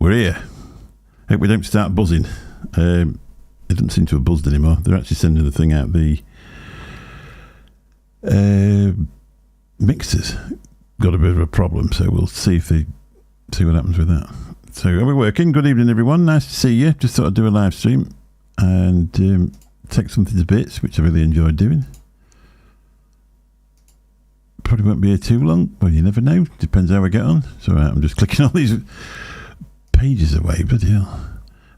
We're here. Hope we don't start buzzing. It doesn't seem to have buzzed anymore. They're actually sending the thing out. The mixers got a bit of a problem, so we'll see what happens with that. So are we working? Good evening, everyone. Nice to see you. Just thought I'd do a live stream and take something to bits, which I really enjoyed doing. Probably won't be here too long. Well, you never know. Depends how I get on. So I'm just clicking all these pages away. Bloody hell.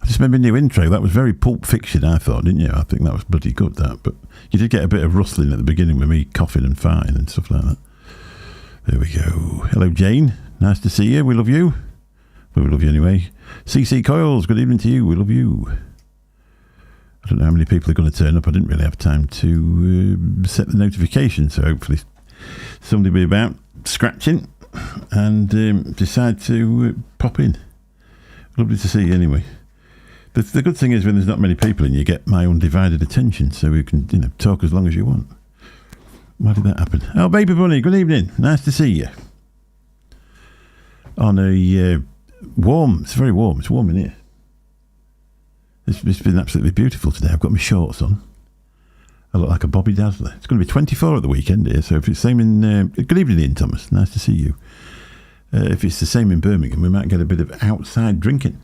I just made my new intro. That was very Pulp Fiction, I thought, didn't you? I think that was bloody good, that. But you did get a bit of rustling at the beginning with me coughing and farting and stuff like that. There we go. Hello, Jane. Nice to see you. We love you. Well, we love you anyway. CC Coils, good evening to you. We love you. I don't know how many people are going to turn up. I didn't really have time to set the notification, so hopefully somebody will be about scratching and decide to pop in. Lovely to see you anyway. The good thing is when there's not many people in, you get my undivided attention, so we can talk as long as you want. Why did that happen? Oh, Baby Bunny, good evening. Nice to see you. On a warm, it's very warm. It's warm in here. It's been absolutely beautiful today. I've got my shorts on. I look like a Bobby Dazzler. It's going to be 24 at the weekend here, so if it's the same in... good evening, Ian Thomas. Nice to see you. If it's the same in Birmingham, we might get a bit of outside drinking.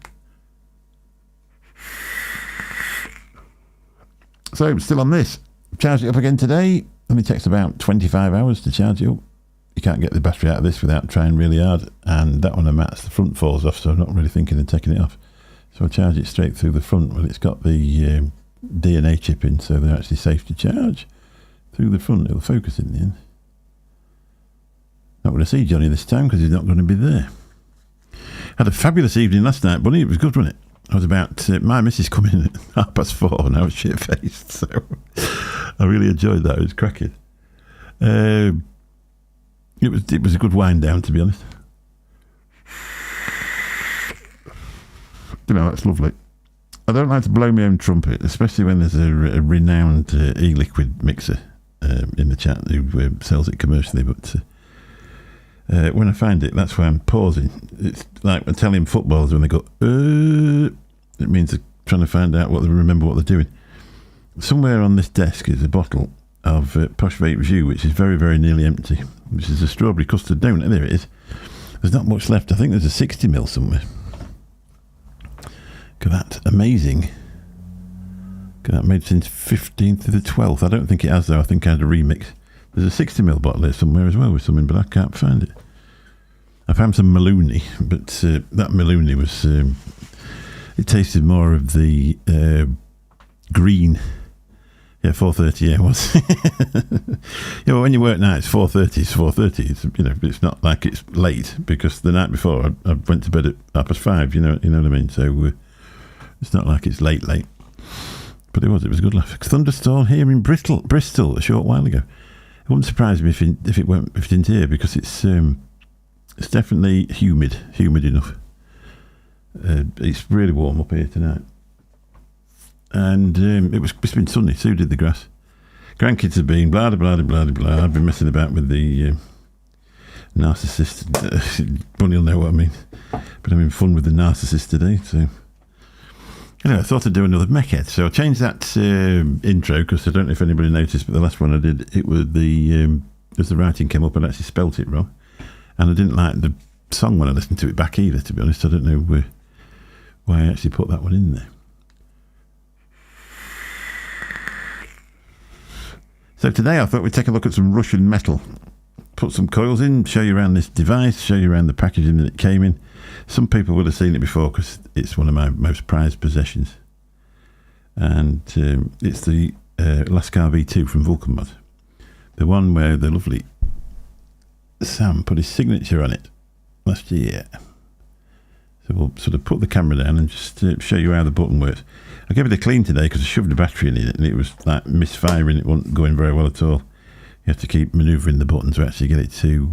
So, still on this. Charge it up again today. Only takes about 25 hours to charge it up. You can't get the battery out of this without trying really hard. And that one of Matt's, the front falls off, so I'm not really thinking of taking it off. So I'll charge it straight through the front. Well, it's got the DNA chip in, so they're actually safe to charge through the front. It'll focus in the end. Not going to see Johnny this time because he's not going to be there. Had a fabulous evening last night, Bunny. It was good, wasn't it? I was about... my missus come in at 4:30 and I was shit-faced, so I really enjoyed that. It was cracking. It was a good wind down, to be honest. That's lovely. I don't like to blow my own trumpet, especially when there's a renowned e-liquid mixer in the chat who sells it commercially, but when I find it, that's why I'm pausing. It's like Italian footballers when they go, it means they're trying to remember what they're doing. Somewhere on this desk is a bottle of Posh Vape View, which is very, very nearly empty, which is a strawberry custard donut. There it is. There's not much left. I think there's a 60ml somewhere. Look at that. Amazing. Look at that. Made since 15th to the 12th. I don't think it has, though. I think I had a remix. There's a 60ml bottle there somewhere as well with something, but I can't find it. I found some Maloney, but that Maloney was... it tasted more of the green... Yeah, 4:30. Yeah, it was. Yeah, well, when you work nights, 4:30 is 4:30. It's it's not like it's late because the night before I went to bed at 5:30. You know what I mean. So it's not like it's late, but it was a good laugh. Thunderstorm here in Bristol a short while ago. It wouldn't surprise me if it didn't here because it's definitely humid enough. It's really warm up here tonight. And it's been sunny, so did the grass. Grandkids have been blah, blah, blah, blah, blah. I've been messing about with the narcissist. Bunny will know what I mean. But having fun with the narcissist today, so... Anyway, I thought I'd do another MECH. So I changed that intro, because I don't know if anybody noticed, but the last one I did, it was as the writing came up, I actually spelt it wrong. And I didn't like the song when I listened to it back either, to be honest. I don't know why I actually put that one in there. So today I thought we'd take a look at some Russian metal. Put some coils in, show you around this device, show you around the packaging that it came in. Some people would have seen it before because it's one of my most prized possessions. And it's the Lascar V2 from Vulcanmod. The one where the lovely Sam put his signature on it last year. So we'll sort of put the camera down and just show you how the button works. I gave it a clean today because I shoved a battery in it and it was like misfiring. It wasn't going very well at all. You have to keep manoeuvring the button to actually get it to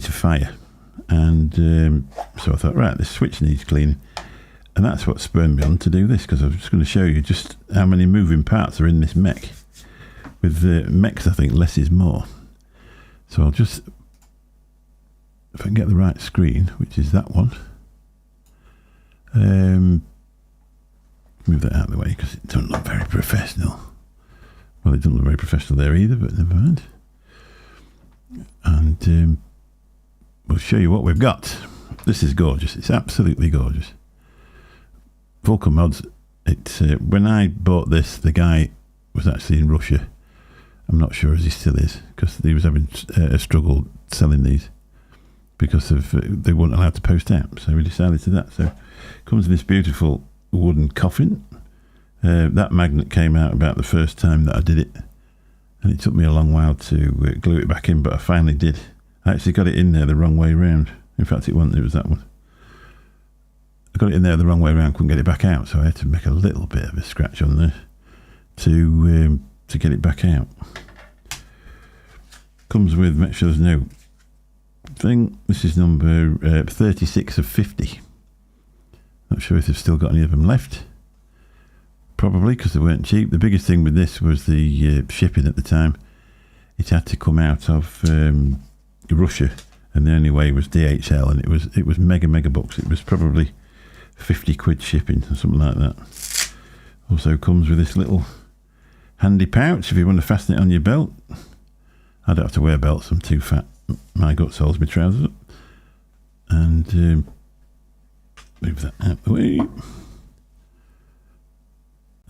fire. And so I thought, right, this switch needs cleaning. And that's what spurred me on to do this, because I'm just going to show you just how many moving parts are in this MECH. With MECHs, I think less is more. So I'll just, if I can get the right screen, which is that one. Move that out of the way because it doesn't look very professional. Well, it doesn't look very professional there either, but never mind. And we'll show you what we've got. This is gorgeous. It's absolutely gorgeous. Vulcan Mods. It's when I bought this, the guy was actually in Russia. I'm not sure as he still is, because he was having a struggle selling these because of they weren't allowed to post out. So we decided to that. So it comes in this beautiful wooden coffin. That magnet came out about the first time that I did it, and it took me a long while to glue it back in, but I finally did. I actually got it in there the wrong way round. In fact, it was that one. I got it in there the wrong way around, couldn't get it back out, so I had to make a little bit of a scratch on there to get it back out. Comes with, make sure there's no thing. This is number 36 of 50. Not sure if they've still got any of them left. Probably, because they weren't cheap. The biggest thing with this was the shipping at the time. It had to come out of Russia, and the only way was DHL, and it was mega bucks. It was probably 50 quid shipping or something like that. Also comes with this little handy pouch if you want to fasten it on your belt. I don't have to wear belts, I'm too fat. My guts holds my trousers up. And move that out of the way.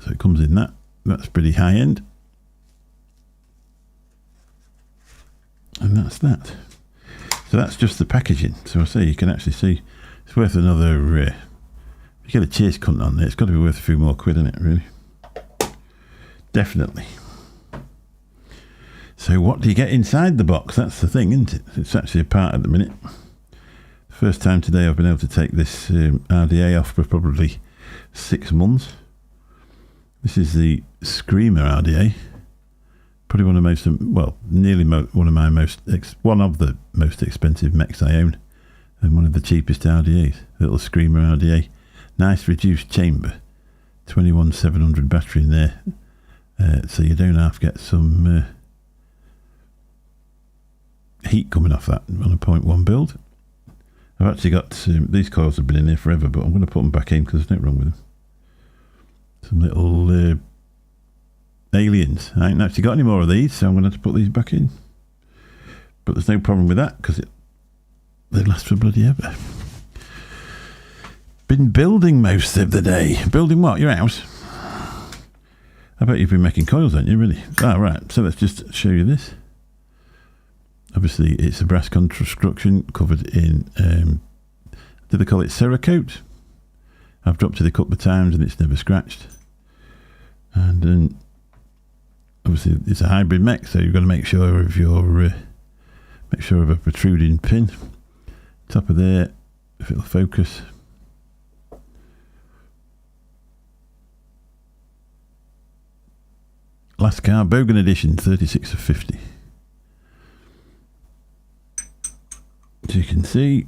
So it comes in that. That's pretty high end. And that's that. So that's just the packaging. So I say you can actually see it's worth another if you get a chase cunt on there, it's got to be worth a few more quid, isn't it, really? Definitely. So what do you get inside the box? That's the thing, isn't it? It's actually a part at the minute. First time today I've been able to take this RDA off for probably 6 months. This is the Screamer RDA. Probably one of the most, well, nearly one of the most expensive mechs I own, and one of the cheapest RDAs. Little Screamer RDA, nice reduced chamber, 21700 battery in there, so you don't have to get some heat coming off that on a 0.1 build. I've actually got these coils have been in there forever, but I'm going to put them back in because there's nothing wrong with them. Some little aliens. I ain't actually got any more of these, so I'm going to have to put these back in. But there's no problem with that because they last for bloody ever. Been building most of the day. Building what? Your house? I bet you've been making coils, haven't you, really? Ah, right. So let's just show you this. Obviously, it's a brass construction covered in, do they call it Cerakote? I've dropped it a couple of times and it's never scratched. And then, obviously, it's a hybrid mech, so you've got to make sure of your, of a protruding pin. Top of there, if it'll focus. Last car, Bogan Edition, 36 of 50. As you can see,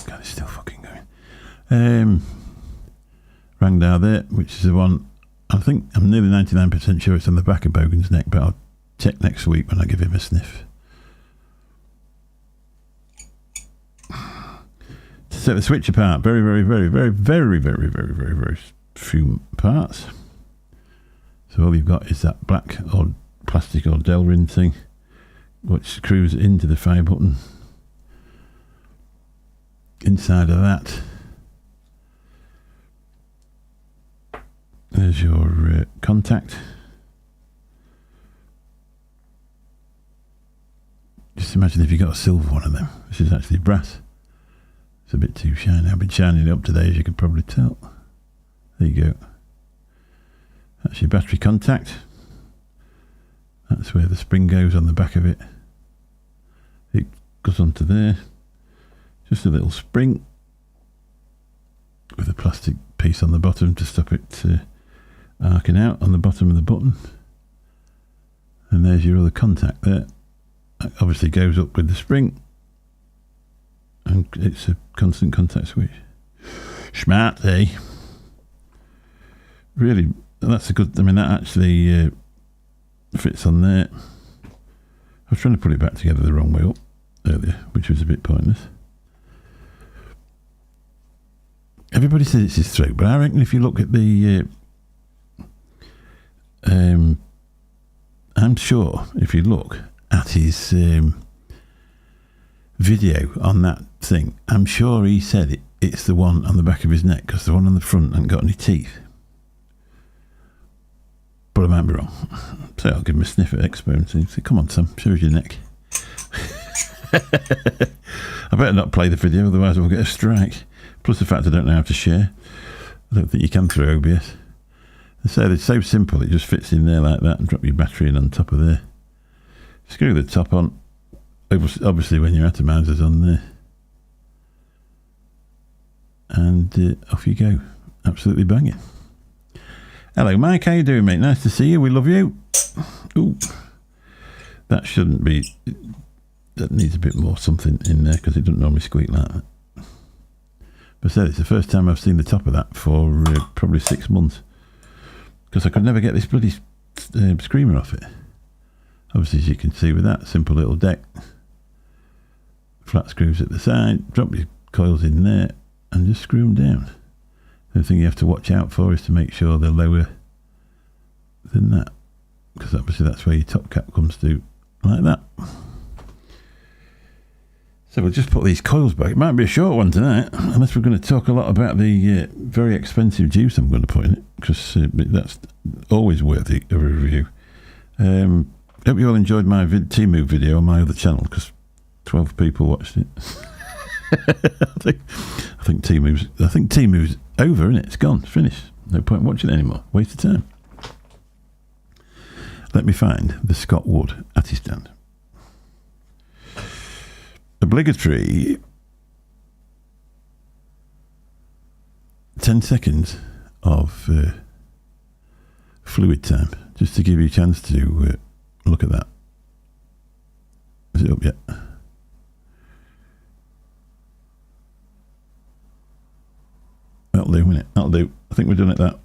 God, it's still fucking going. Rangdao there, which is the one, I think, I'm nearly 99% sure it's on the back of Bogan's neck, but I'll check next week when I give him a sniff. To set the switch apart, very few parts. So all you've got is that black or plastic or Delrin thing, which screws into the fire button. Inside of that, there's your contact. Just imagine if you got a silver one of them. This is actually brass. It's a bit too shiny. I've been shining it up today, as you can probably tell. There you go. That's your battery contact. That's where the spring goes on the back of it. It goes onto there. Just a little spring with a plastic piece on the bottom to stop it arcing out on the bottom of the button. And there's your other contact there. That obviously goes up with the spring. And it's a constant contact switch. Smart, eh? Really, that's a good, I mean, that actually fits on there. I was trying to put it back together the wrong way up. earlier, which was a bit pointless. Everybody says it's his throat, but I reckon if you look at the... I'm sure if you look at his video on that thing, I'm sure he said it's the one on the back of his neck, because the one on the front hasn't got any teeth. But I might be wrong. So I'll give him a sniff at experiment and say, come on, Sam, show us your neck. I better not play the video, otherwise we'll get a strike. Plus the fact I don't know how to share. I don't think you can through OBS. So it's so simple, it just fits in there like that, and drop your battery in on top of there. Screw the top on. Obviously when your atomizer's on there. And off you go. Absolutely banging. Hello Mike, how you doing, mate? Nice to see you, we love you. Ooh. That shouldn't be... That needs a bit more something in there, because it doesn't normally squeak like that. But I said, it's the first time I've seen the top of that for probably 6 months. Because I could never get this bloody screamer off it. Obviously, as you can see with that simple little deck. Flat screws at the side, drop your coils in there, and just screw them down. The thing you have to watch out for is to make sure they're lower than that. Because obviously that's where your top cap comes to, like that. So we'll just put these coils back. It might be a short one tonight, unless we're going to talk a lot about the very expensive juice I'm going to put in it, because that's always worthy of a review. Hope you all enjoyed my T-Move video on my other channel, because 12 people watched it. I think T-Move's over, isn't it? It's gone, it's finished. No point watching it anymore. Waste of time. Let me find the Scott Wood Atty-stand. Obligatory 10 seconds of fluid time, just to give you a chance to look at that. Is it up yet? That'll do, innit? That'll do. I think we're done at that.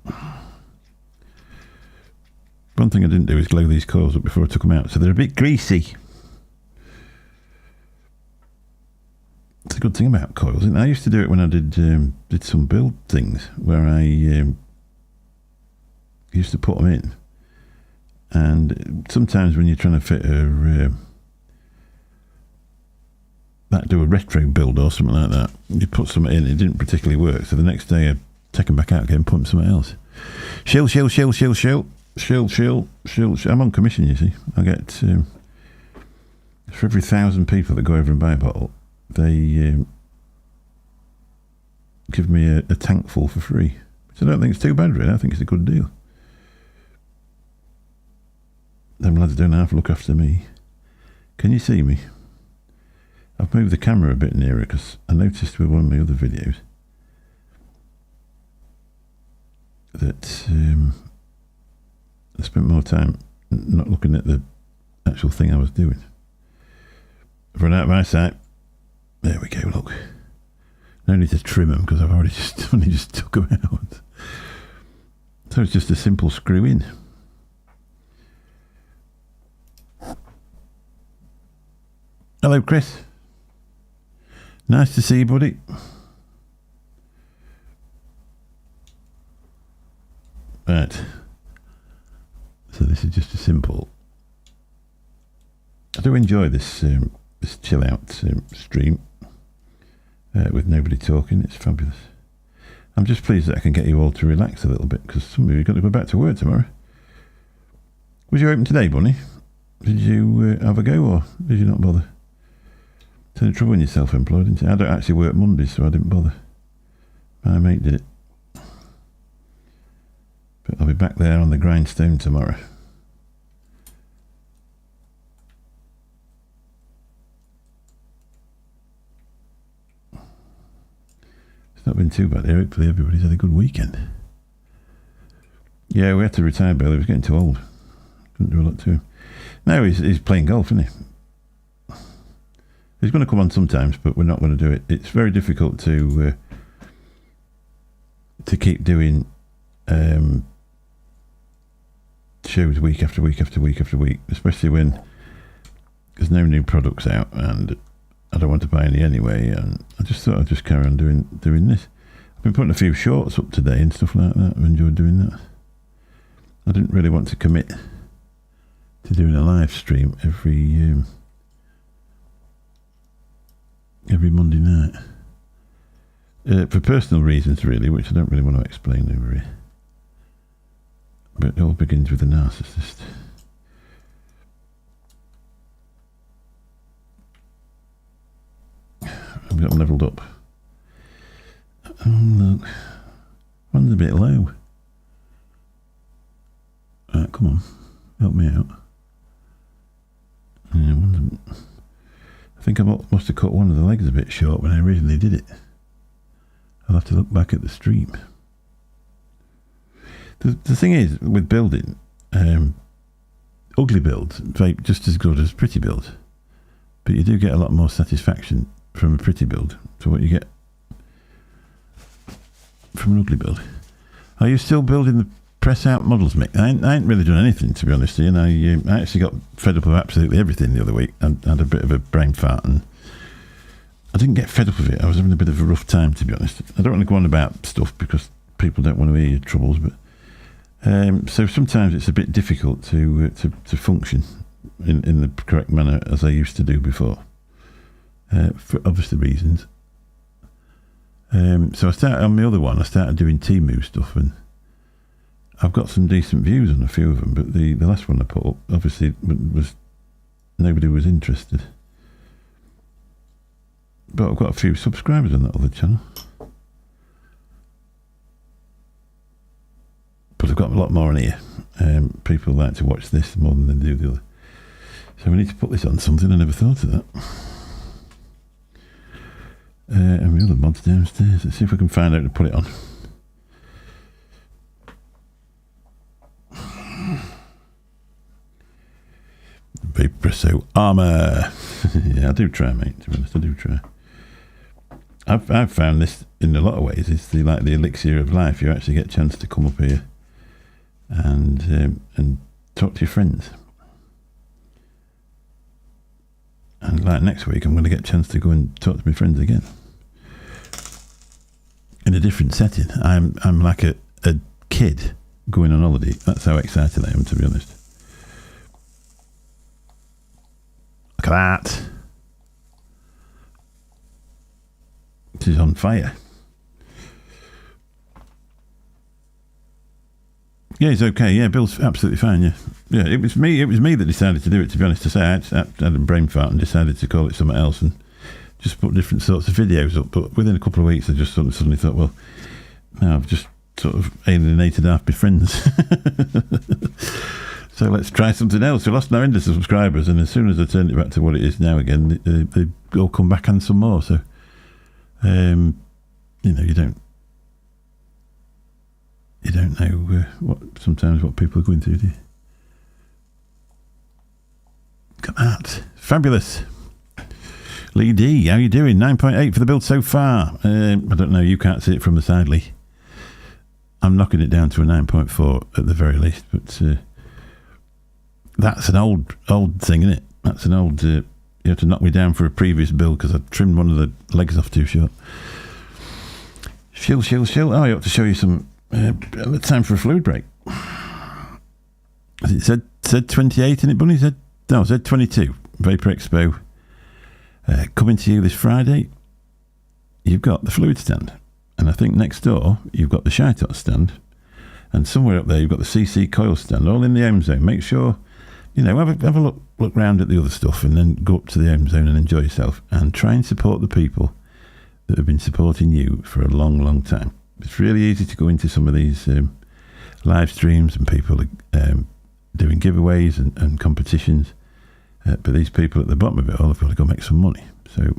One thing I didn't do is glow these coils up before I took them out, so they're a bit greasy. It's a good thing about coils, isn't it? I used to do it when I did some build things, where I used to put them in, and sometimes when you're trying to fit do a retro build or something like that, you put something in, it didn't particularly work, so the next day I take them back out again and put them somewhere else. Shill. I'm on commission, you see. I get for every 1,000 people that go over and buy a bottle, they give me a tank full for free, which I don't think it's too bad, really. I think it's a good deal. Them lads don't have to look after me. Can you see me? I've moved the camera a bit nearer, because I noticed with one of my other videos that I spent more time not looking at the actual thing I was doing. I've run out of my sight. There we go, look. No need to trim them, because I've only just took them out. So it's just a simple screw in. Hello, Chris. Nice to see you, buddy. Right. So this is just a simple... I do enjoy this this chill out stream with nobody talking. It's fabulous. I'm just pleased that I can get you all to relax a little bit, because some of you have got to go back to work tomorrow. Was you open today, Bunny? Did you have a go, or did you not bother? It's any trouble when you're self-employed, isn't it? I don't actually work Mondays, so I didn't bother. My mate did it. But I'll be back there on the grindstone tomorrow. It's not been too bad here. Hopefully everybody's had a good weekend. Yeah, we had to retire Bill. He was getting too old. Couldn't do a lot to him. Now he's playing golf, isn't he? He's going to come on sometimes, but we're not going to do it. It's very difficult to keep doing shows week after week after week after week, especially when there's no new products out, and I don't want to buy any anyway, and I just thought I'd just carry on doing this. I've been putting a few shorts up today and stuff like that. I've enjoyed doing that. I didn't really want to commit to doing a live stream every Monday night. For personal reasons, really, which I don't really want to explain over here. But it all begins with a narcissist. I've got them levelled up. Oh, look. One's a bit low. Right, come on. Help me out. Yeah, I think I must have cut one of the legs a bit short when I originally did it. I'll have to look back at the stream. The thing is, with building, ugly builds vape just as good as pretty builds. But you do get a lot more satisfaction from a pretty build to what you get from an ugly build. Are you still building the press out models, Mick? I ain't really done anything, to be honest. You know, I actually got fed up of absolutely everything the other week and had a bit of a brain fart, and I didn't get fed up with it. I was having a bit of a rough time, to be honest. I don't want to go on about stuff because people don't want to hear your troubles, but so sometimes it's a bit difficult to function in the correct manner as I used to do before, for obviously reasons. So I started on the other one. I started doing Temu stuff, and I've got some decent views on a few of them. But the last one I put up, obviously, was nobody was interested. But I've got a few subscribers on that other channel. But I've got a lot more on here. People like to watch this more than they do the other. So we need to put this on something. I never thought of that. And the other mod's downstairs. Let's see if we can find out to put it on. Vaporesso Armour. Yeah, I do try, mate. To be honest, I do try. I've found this in a lot of ways. It's the elixir of life. You actually get a chance to come up here and talk to your friends. And like next week, I'm going to get a chance to go and talk to my friends again in a different setting. I'm like a kid going on holiday. That's how excited I am, to be honest. Look at that. It is on fire. Yeah, he's okay. Yeah, Bill's absolutely fine. Yeah. It was me that decided to do it. To be honest, to say I had a brain fart and decided to call it something else and just put different sorts of videos up. But within a couple of weeks, I just sort of suddenly thought, well, now I've just sort of alienated half my friends. So let's try something else. We lost no end of subscribers, and as soon as I turned it back to what it is now again, they all come back and some more. So, you know, you don't know sometimes what people are going through, do you? Look at that. Fabulous. Lee D, how you doing? 9.8 for the build so far. I don't know, you can't see it from the side, Lee. I'm knocking it down to a 9.4 at the very least, but that's an old thing, isn't it? That's an old... you have to knock me down for a previous build because I trimmed one of the legs off too short. Shill. Oh, I ought to show you some... time for a fluid break. It said 28 in it, Bunny? No, it said 22. Vapor Expo. Coming to you this Friday. You've got the fluid stand. And I think next door, you've got the Shitot stand. And somewhere up there, you've got the CC coil stand, all in the M zone. Make sure, you know, have a look round at the other stuff and then go up to the M zone and enjoy yourself. And try and support the people that have been supporting you for a long, long time. It's really easy to go into some of these live streams and people doing giveaways and competitions. But these people at the bottom of it all have got to go make some money. So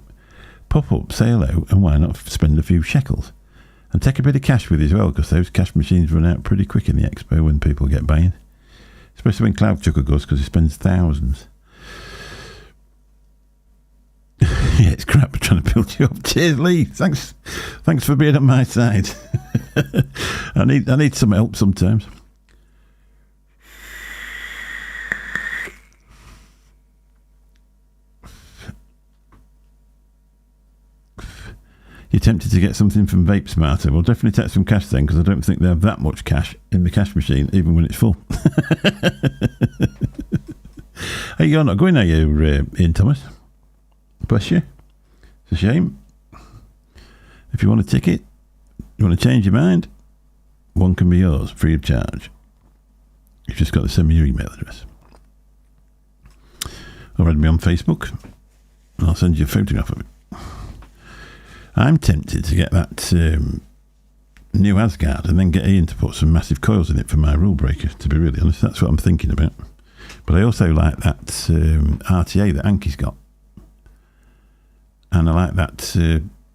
pop up, say hello, and why not spend a few shekels? And take a bit of cash with you as well, because those cash machines run out pretty quick in the expo when people get buying. Especially when Cloud Chucker goes, because he spends thousands. Yeah, it's crap trying to build you up. Cheers, Lee. Thanks for being on my side. I need some help sometimes. you're tempted to get something from Vape Smarter, well, definitely take some cash then, because I don't think they have that much cash in the cash machine, even when it's full. Hey, you're not going, are you, Ian Thomas? Bless you. It's a shame. If you want a ticket, you want to change your mind, one can be yours, free of charge. You've just got to send me your email address. Or add me on Facebook, and I'll send you a photograph of it. I'm tempted to get that new Asgard and then get Ian to put some massive coils in it for my rule breaker, to be really honest. That's what I'm thinking about. But I also like that RTA that Anki's got. And I like that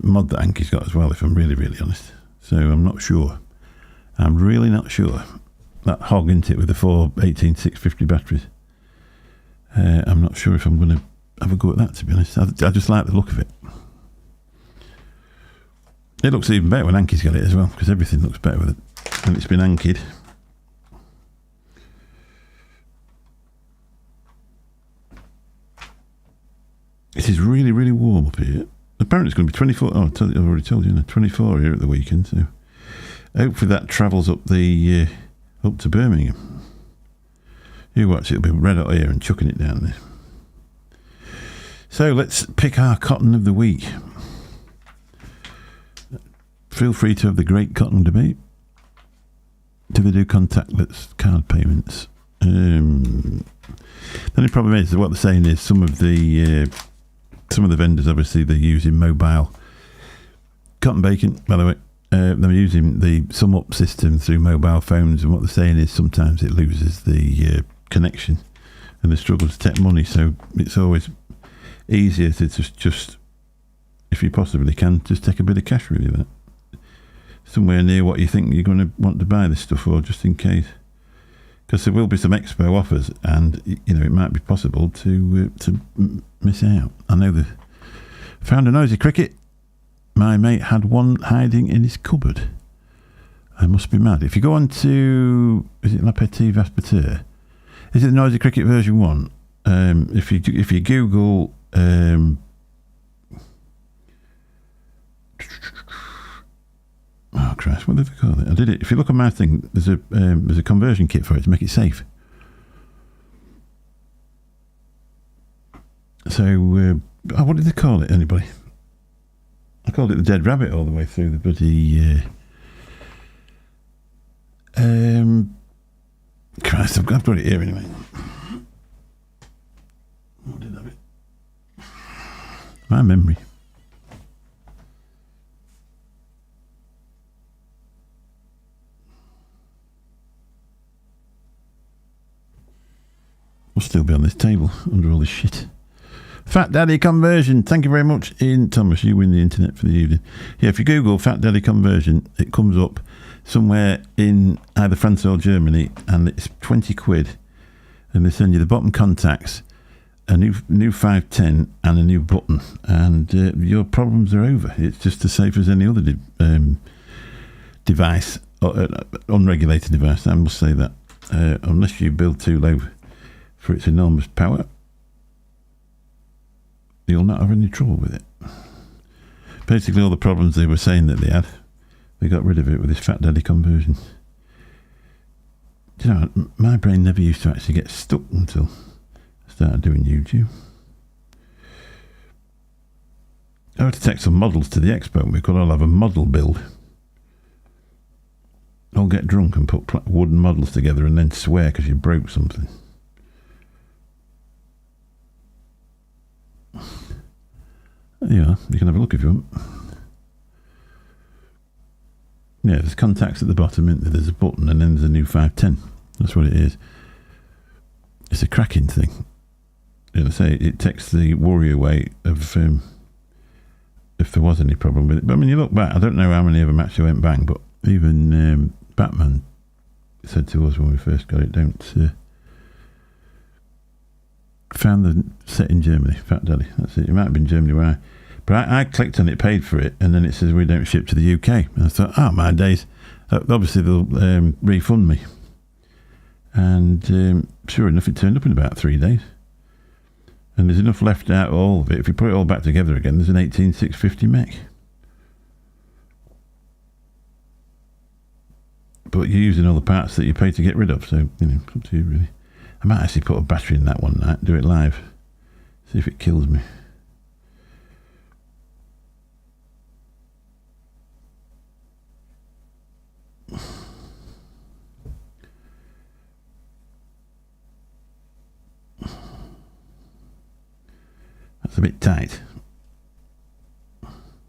mod that Anki's got as well, if I'm really, really honest. So I'm not sure. I'm really not sure. That hog, isn't it, with the 4 18650 batteries. I'm not sure if I'm going to have a go at that, to be honest. I just like the look of it. It looks even better when Anki's got it as well, because everything looks better with it when it's been ankied. It is really, really warm up here. Apparently it's going to be 24. Oh, I've already told you, 24 here at the weekend. So hopefully that travels up the up to Birmingham. You watch, it'll be red hot here and chucking it down there. So let's pick our cotton of the week. Feel free to have the great cotton debate. Do they do contactless card payments? The only problem is that what they're saying is some of the vendors, obviously, they're using mobile cotton baking, by the way. They're using the sum up system through mobile phones, and what they're saying is sometimes it loses the connection and they struggle to take money. So it's always easier to just, if you possibly can, just take a bit of cash, really, that somewhere near what you think you're going to want to buy this stuff for, just in case. Because there will be some expo offers, and it might be possible to miss out. I know found a noisy cricket. My mate had one hiding in his cupboard. I must be mad. If you go on to, is it La Petite Vesperteur? Is it the Noisy Cricket version 1? If you Google oh Christ, what did they call it? I did it. If you look on my thing, there's a conversion kit for it to make it safe. So, what did they call it? Anybody? I called it the Dead Rabbit all the way through the bloody. Christ, I've got it here anyway. What did I have it? My memory. Will still be on this table under all this shit. Fat Daddy conversion. Thank you very much, Ian Thomas. You win the internet for the evening. Yeah, if you Google Fat Daddy conversion, it comes up somewhere in either France or Germany, and it's 20 quid. And they send you the bottom contacts, a new 510, and a new button, and your problems are over. It's just as safe as any other device, unregulated device. I must say that, unless you build too low for its enormous power, you'll not have any trouble with it. Basically, all the problems they were saying that they had, they got rid of it with this Fat Daddy conversion. Do you know, my brain never used to actually get stuck until I started doing YouTube. I had to take some models to the expo, and we could all have a model build. All get drunk and put wooden models together and then swear because you broke something. Yeah, you can have a look if you want. Yeah, there's contacts at the bottom, isn't there? There's a button, and then there's a new 510. That's what it is. It's a cracking thing. I say it takes the worry away of if there was any problem with it. But I mean, you look back, I don't know how many of them actually went bang, but even Batman said to us when we first got it, don't found the set in Germany, Fat Daddy. That's it. It might have been Germany where but I clicked on it, paid for it, and then it says we don't ship to the UK. And I thought, my days. Obviously they'll refund me. And sure enough, it turned up in about 3 days. And there's enough left out of all of it. If you put it all back together again, there's an 18650 MECH. but you're using all the parts that you pay to get rid of, so, you know, it's up to you, really. I might actually put a battery in that one night, do it live, see if it kills me. That's a bit tight.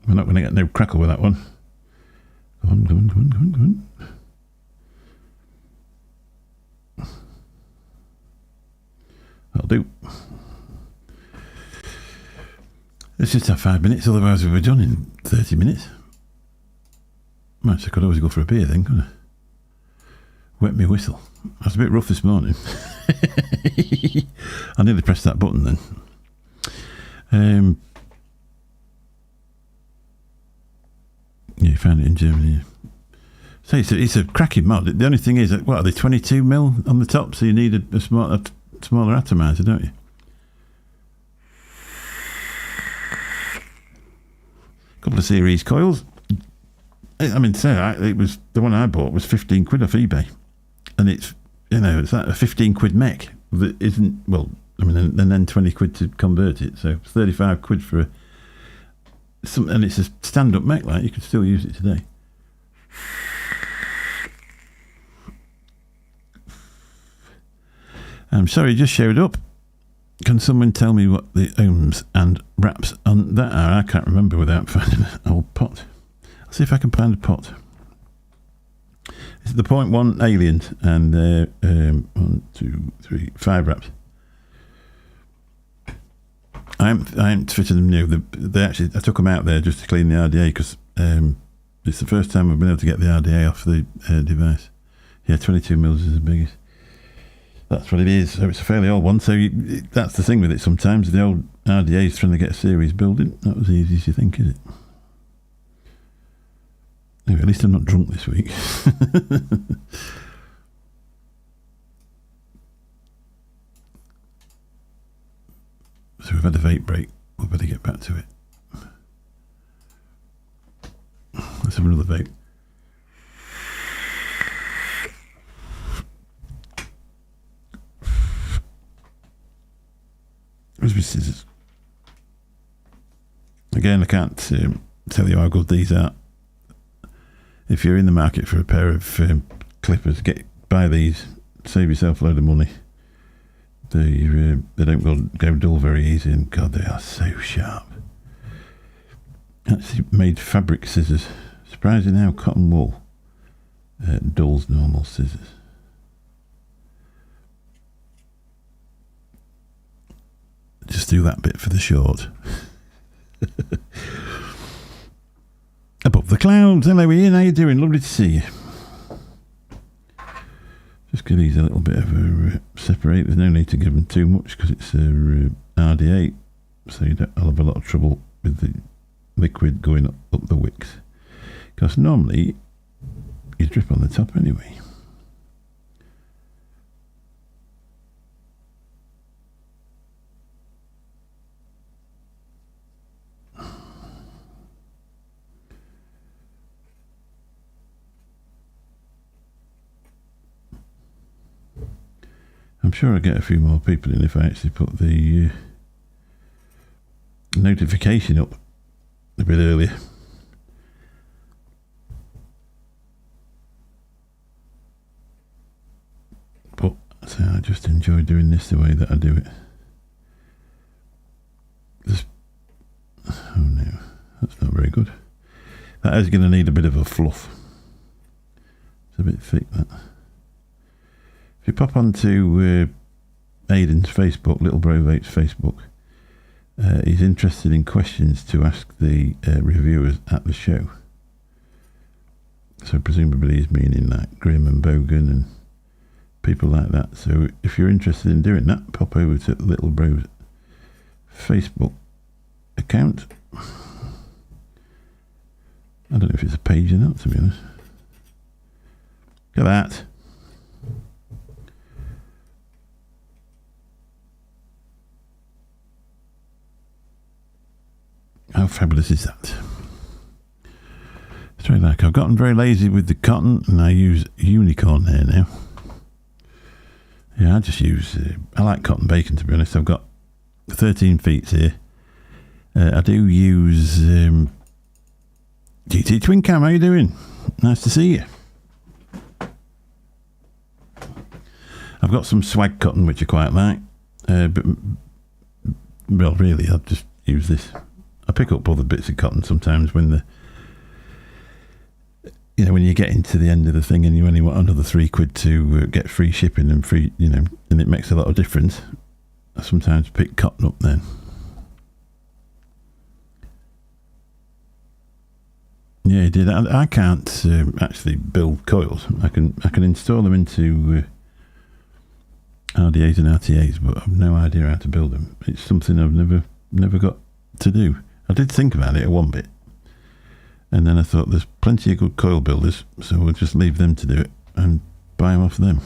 We're not going to get no crackle with that one. Go on, go on, go on, go on, go on. That'll do. Let's just have 5 minutes, otherwise we'll be done in 30 minutes. Right, I could always go for a beer then, couldn't I? Wet me whistle. That's a bit rough this morning. I nearly pressed that button then. Yeah, you found it in Germany. So it's a cracking mod. The only thing is, that, what are they, 22 mil on the top? So you need a smaller atomizer, don't you? Couple of series coils. I mean, it was the one I bought was 15 quid off eBay, and it's, you know, it's like a 15 quid MECH that isn't, well, I mean, and then 20 quid to convert it, so 35 quid for and it's a stand-up MECH, like, you could still use it today. I'm sorry, it just showed up. Can someone tell me what the ohms and wraps on that are? I can't remember without finding an old pot. I'll see if I can find a pot. It's the 0.1 aliens and 1, 2, 3, 5 wraps. I haven't fitted them new. They actually, I took them out there just to clean the RDA because it's the first time I've been able to get the RDA off the device. Yeah, 22 mils is the biggest. That's what it is. So it's a fairly old one. So that's the thing with it sometimes. The old RDA is trying to get a series building. Not as easy as you think, is it? Anyway, at least I'm not drunk this week. So we've had a vape break. We'll better get back to it. Let's have another vape. Where's my scissors? Again, I can't tell you how good these are. If you're in the market for a pair of clippers, buy these. Save yourself a load of money. They don't go dull very easy, and God, they are so sharp. Actually made fabric scissors. Surprising how cotton wool dulls normal scissors. Just do that bit for the short. Above the clouds. Hello Ian, how you doing? Lovely to see you. Just give these a little bit of a separate. There's no need to give them too much because it's a RD8, so I'll have a lot of trouble with the liquid going up the wicks. Because normally you drip on the top anyway. I'm sure I'll get a few more people in if I actually put the notification up a bit earlier. But so I just enjoy doing this the way that I do it. Oh no, that's not very good. That is going to need a bit of a fluff. It's a bit thick, that. If you pop onto Aidan's Facebook, Little Bro Vape's Facebook, he's interested in questions to ask the reviewers at the show. So presumably he's meaning like Grim and Bogan and people like that. So if you're interested in doing that, pop over to Little Bro's Facebook account. I don't know if it's a page or not, to be honest. Look at that. How fabulous is that? So like, I've gotten very lazy with the cotton, and I use unicorn hair now. Yeah, I just use, I like cotton bacon, to be honest. I've got 13 feet here. I do use GT Twin Cam. How you doing? Nice to see you. I've got some swag cotton, which I quite like. But, well, really, I'll just use this. I pick up other bits of cotton sometimes when when you get into the end of the thing and you only want another £3 to get free shipping and free, and it makes a lot of difference. I sometimes pick cotton up then. Yeah, I did. I can't actually build coils. I can install them into RDAs and RTAs, but I've no idea how to build them. It's something I've never got to do. I did think about it a one bit, and then I thought there's plenty of good coil builders, so we'll just leave them to do it and buy them off them.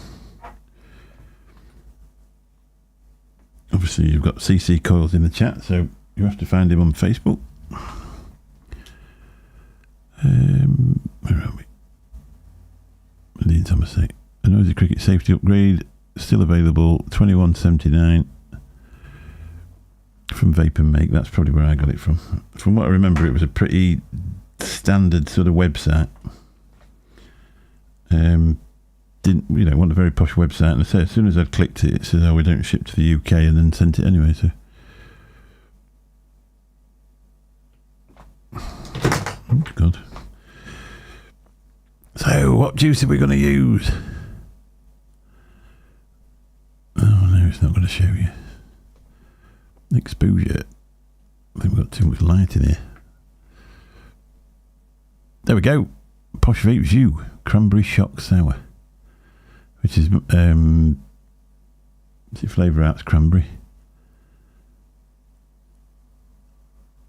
Obviously, you've got CC Coils in the chat, so you have to find him on Facebook. Where are we? Leeds, I'm a say. A Noisy Cricket safety upgrade still available, $21.79 from Vape and MECH. That's probably where I got it from. From what I remember, it was a pretty standard sort of website. Wasn't a very posh website, and I say as soon as I'd clicked it, it said, "Oh, we don't ship to the UK," and then sent it anyway. So, oh God. So, what juice are we going to use? Oh no, it's not going to show you. Exposure. I think we've got too much light in here. There we go. Posh Vape Jus Cranberry Shock Sour, which is flavour arts cranberry,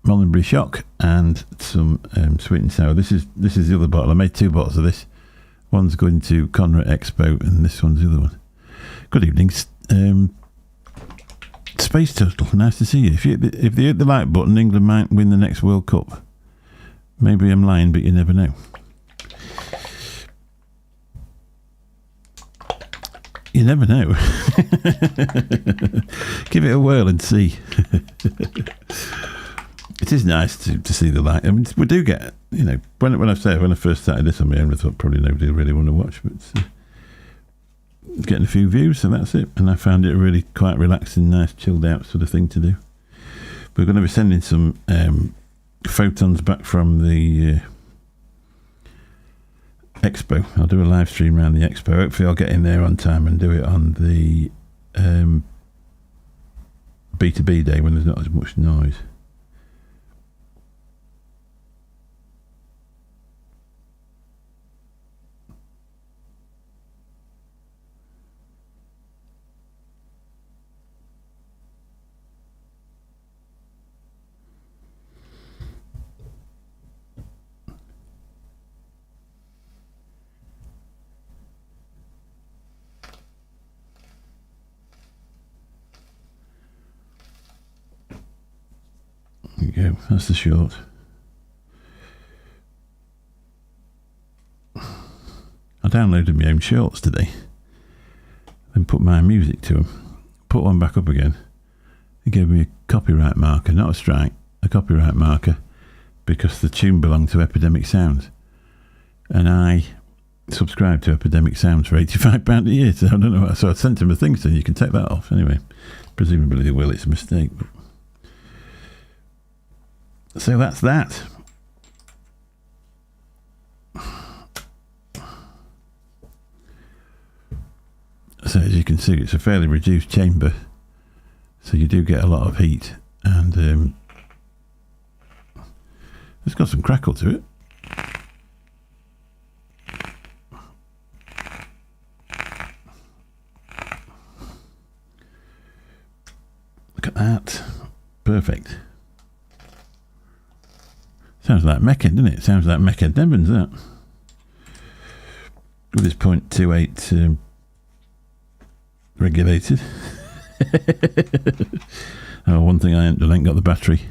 Mulberry Shock, and some sweet and sour. This is the other bottle. I made 2 bottles of this. One's going to Conrad Expo, and this one's the other one. Good evening, Space Turtle. Nice to see you. If they hit the like button, England might win the next World Cup. Maybe I'm lying, but you never know. You never know. Give it a whirl and see. It is nice to see the light. I mean, we do get, when I first started this on my own, I thought probably nobody will really want to watch, but getting a few views, so that's it. And I found it a really quite relaxing, nice, chilled out sort of thing to do. We're going to be sending some photons back from the Expo. I'll do a live stream around the Expo. Hopefully I'll get in there on time and do it on the B2B day when there's not as much noise. There you go, that's the short. I downloaded my own shorts today, then put my music to them, put one back up again. It gave me a copyright marker, not a strike, a copyright marker, because the tune belonged to Epidemic Sounds, and I subscribed to Epidemic Sounds for £85 a year, so I don't know. So I sent him a thing saying you can take that off. Anyway, presumably they will. It's a mistake. But. So that's that. So as you can see, it's a fairly reduced chamber, so you do get a lot of heat, and it's got some crackle to it. Look at that. Perfect. Sounds like MECH, doesn't it? Sounds like MECH Evans, that. With his 0.28 regulated. Oh, one thing I ain't got the battery.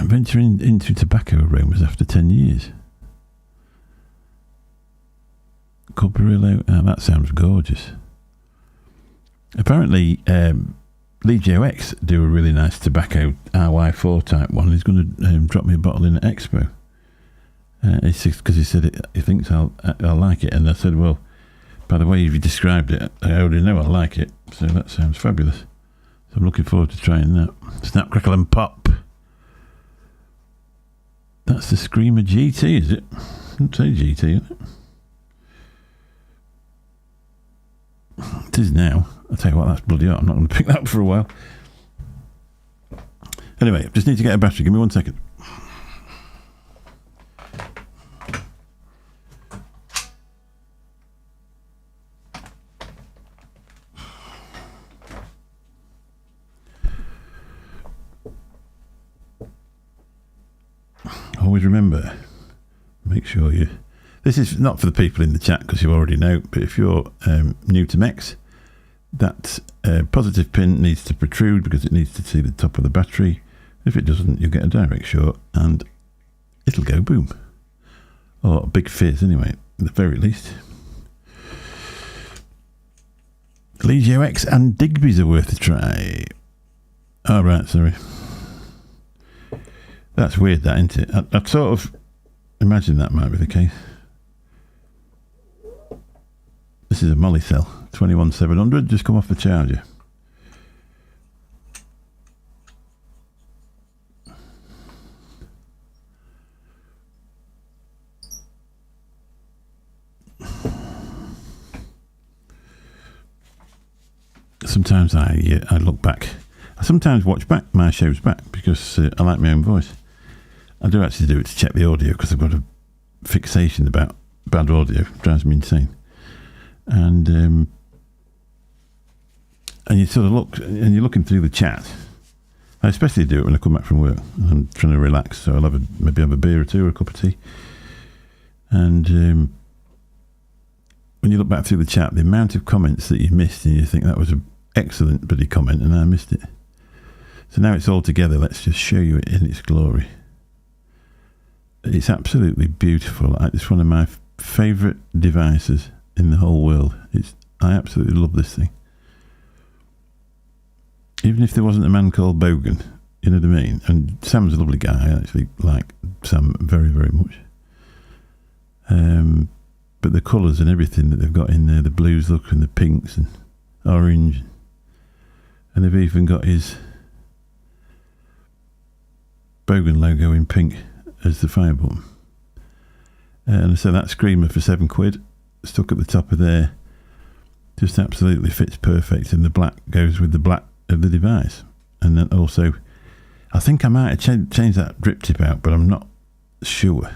venturing into tobacco aromas after 10 years. Cubrillo, that sounds gorgeous. Apparently, Legio X do a really nice tobacco RY4 type one. He's going to drop me a bottle in at Expo. Because he said he thinks I'll like it, and I said, well, by the way you described it, I already know I'll like it, so that sounds fabulous. So I'm looking forward to trying that. Snap, crackle and pop. That's the Screamer GT, is it? I didn't say GT, is it? It is now. I'll tell you what, that's bloody hot. I'm not going to pick that up for a while. Anyway, just need to get a battery. Give me 1 second. Always remember, make sure you... This is not for the people in the chat because you already know, but if you're new to MECH, that positive pin needs to protrude because it needs to see the top of the battery. If it doesn't, you'll get a direct short and it'll go boom. Or a big fizz anyway, at the very least. Legio X and Digby's are worth a try. Oh, right, sorry. That's weird, that, isn't it? I'd sort of imagine that might be the case. This is a Molly cell, 21700, just come off the charger. Sometimes I look back. I sometimes watch back my shows back because I like my own voice. I do actually do it to check the audio because I've got a fixation about bad audio. It drives me insane. And you sort of look, and you're looking through the chat. I especially do it when I come back from work. I'm trying to relax, so I'll maybe have a beer or two or a cup of tea. And when you look back through the chat, the amount of comments that you missed, and you think that was an excellent bloody comment, and I missed it. So now it's all together. Let's just show you it in its glory. It's absolutely beautiful. It's one of my favourite devices in the whole world. I absolutely love this thing. Even if there wasn't a man called Bogan, you know what I mean? And Sam's a lovely guy. I actually like Sam very, very much. But the colours and everything that they've got in there, the blues look and the pinks and orange. And they've even got his Bogan logo in pink as the fire button. And so that Screamer for £7 stuck at the top of there just absolutely fits perfect, and the black goes with the black of the device. And then also I think I might have changed that drip tip out, but I'm not sure.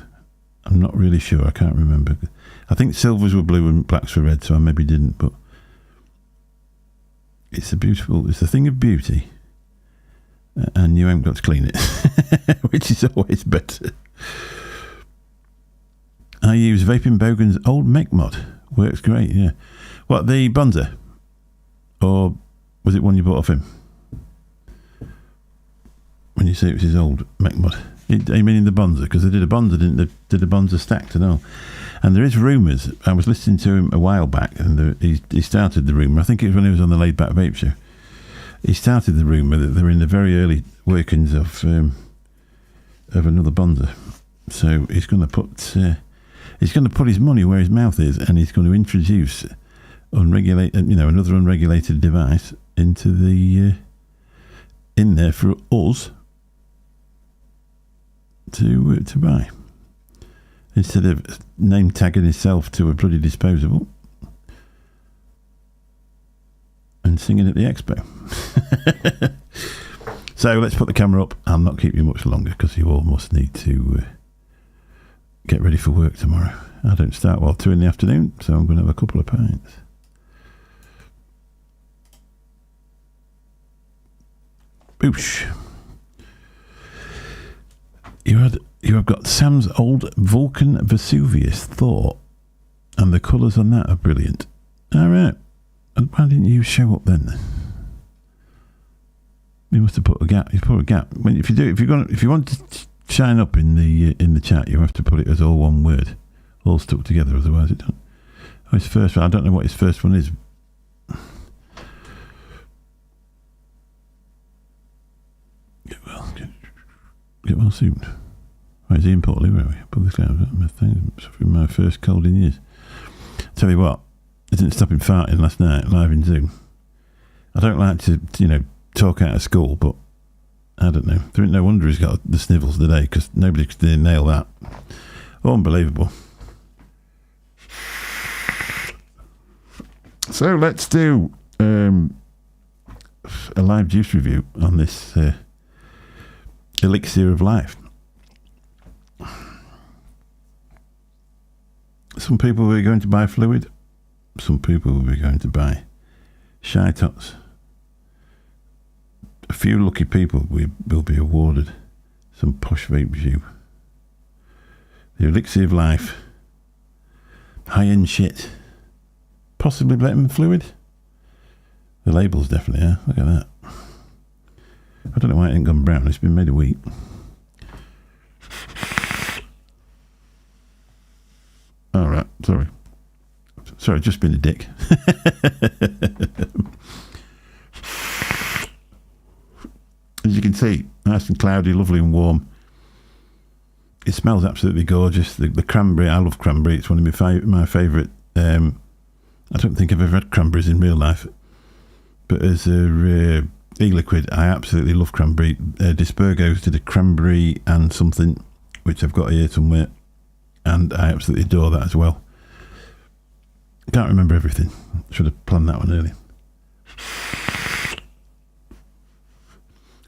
I'm not really sure. I can't remember. I think silvers were blue and blacks were red, so I maybe didn't, but it's a thing of beauty. And you haven't got to clean it, which is always better. I use Vaping Bogan's old MECH mod. Works great, yeah. What, the Bonza? Or was it one you bought off him? When you say it was his old MECH mod. You mean the Bonza? Because they did a Bonza, didn't they? Did a Bonza stacked and all. And there is rumours. I was listening to him a while back, and he started the rumour. I think it was when he was on the Laid Back Vape show. He started the rumour that they're in the very early workings of another Bonza. So he's going to put his money where his mouth is, and he's going to introduce another unregulated device into in there for us to buy, instead of name tagging himself to a bloody disposable and singing at the expo. So let's put the camera up. I'll not keep you much longer because you all must need to get ready for work tomorrow. I don't start till 2 p.m, so I'm going to have a couple of pints. Boosh. You have got Sam's old Vulcan Vesuvius Thor, and the colours on that are brilliant. All right. And why didn't you show up then? You must have put a gap. You put a gap. If you want to shine up in the chat, you have to put it as all one word, all stuck together. Otherwise, it don't. Oh, his first one. I don't know what his first one is. Get well soon. Right, is he in Portly? Where are we? Public my first cold in years. Tell you what, I didn't stop him farting last night live in Zoom. I don't like to, talk out of school, but I don't know. There ain't no wonder he's got the snivels today, because nobody could nail that. Unbelievable. So let's do a live juice review on this elixir of life. Some people will be going to buy fluid. Some people will be going to buy shy tots. A few lucky people will be awarded some posh vape jus. The elixir of life. High-end shit. Possibly vitamin fluid. The labels definitely are. Look at that. I don't know why it ain't gone brown. It's been made of wheat. All right. Sorry, just been a dick. As you can see, nice and cloudy, lovely and warm. It smells absolutely gorgeous. The cranberry, I love cranberry. It's one of my favourite. I don't think I've ever had cranberries in real life, but as a e-liquid, I absolutely love cranberry. Dispergo's did a cranberry and something, which I've got here somewhere, and I absolutely adore that as well. Can't remember everything. Should have planned that one earlier.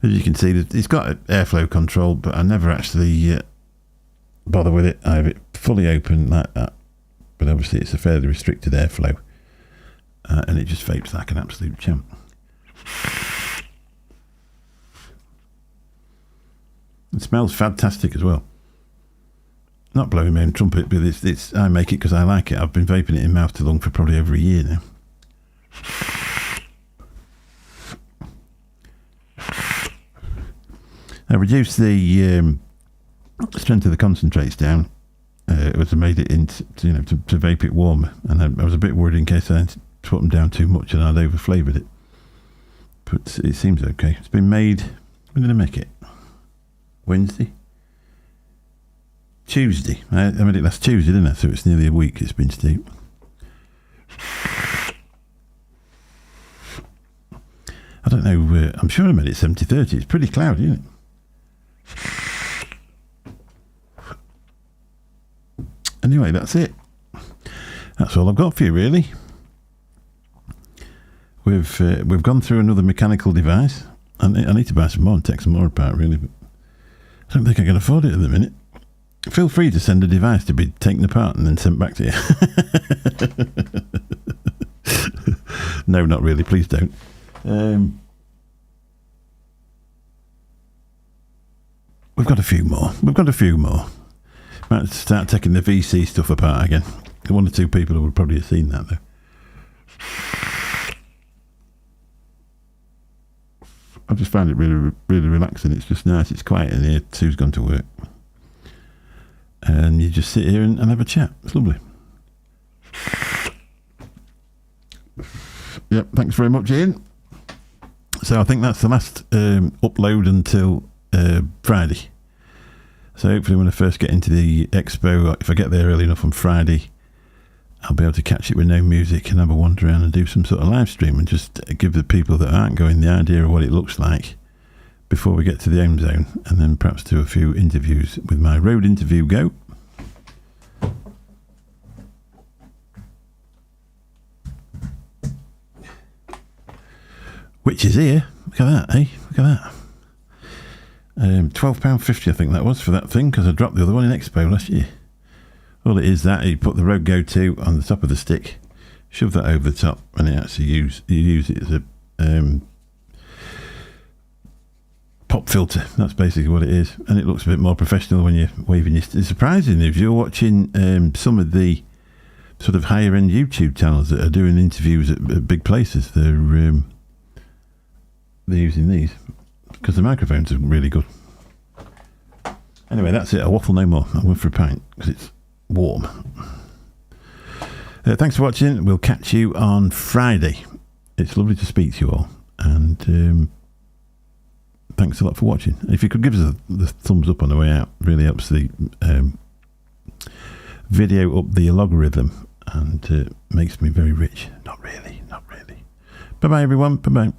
As you can see, it's got airflow control, but I never actually bother with it. I have it fully open like that, but obviously it's a fairly restricted airflow, and it just vapes like an absolute champ. It smells fantastic as well. Not blowing my own trumpet, but it's I make it because I like it. I've been vaping it in mouth to lung for probably over a year now. I reduced the strength of the concentrates down. It was made it into to vape it warmer, and I was a bit worried in case I put them down too much and I'd over flavoured it. But it seems okay. It's been made. When did I make it? Wednesday. Tuesday. I made it last Tuesday, didn't I? So it's nearly a week it's been steeped. I don't know. I'm sure I made it 70-30. It's pretty cloudy, isn't it? Anyway, that's it. That's all I've got for you, really. We've gone through another mechanical device. I need to buy some more and take some more apart, really, but I don't think I can afford it at the minute. Feel free to send a device to be taken apart and then sent back to you. No, not really. Please don't. We've got a few more. Might start taking the VC stuff apart again. One or two people who would probably have seen that, though. I just find it really, really relaxing. It's just nice. It's quiet in here. Sue's gone to work. And you just sit here and have a chat. It's lovely. Yep, thanks very much, Ian. So I think that's the last upload until Friday. So hopefully when I first get into the expo, if I get there early enough on Friday, I'll be able to catch it with no music and have a wander around and do some sort of live stream and just give the people that aren't going the idea of what it looks like before we get to the home zone, and then perhaps do a few interviews with my road interview go. Which is here. Look at that, eh? Look at that. £12.50 I think that was for that thing, because I dropped the other one in Expo last year. All it is that you put the Road Go 2 on the top of the stick, shove that over the top, and it actually you use it as a pop filter. That's basically what it is, and it looks a bit more professional when you're waving your. It's surprising if you're watching some of the sort of higher end YouTube channels that are doing interviews at big places. They're using these. because the microphones are really good. Anyway, that's it. I'll waffle no more. I'm going for a pint because it's warm. Thanks for watching. We'll catch you on Friday. It's lovely to speak to you all. And thanks a lot for watching. If you could give us the thumbs up on the way out, really helps the video up the logarithm and makes me very rich. Not really. Bye-bye, everyone. Bye-bye.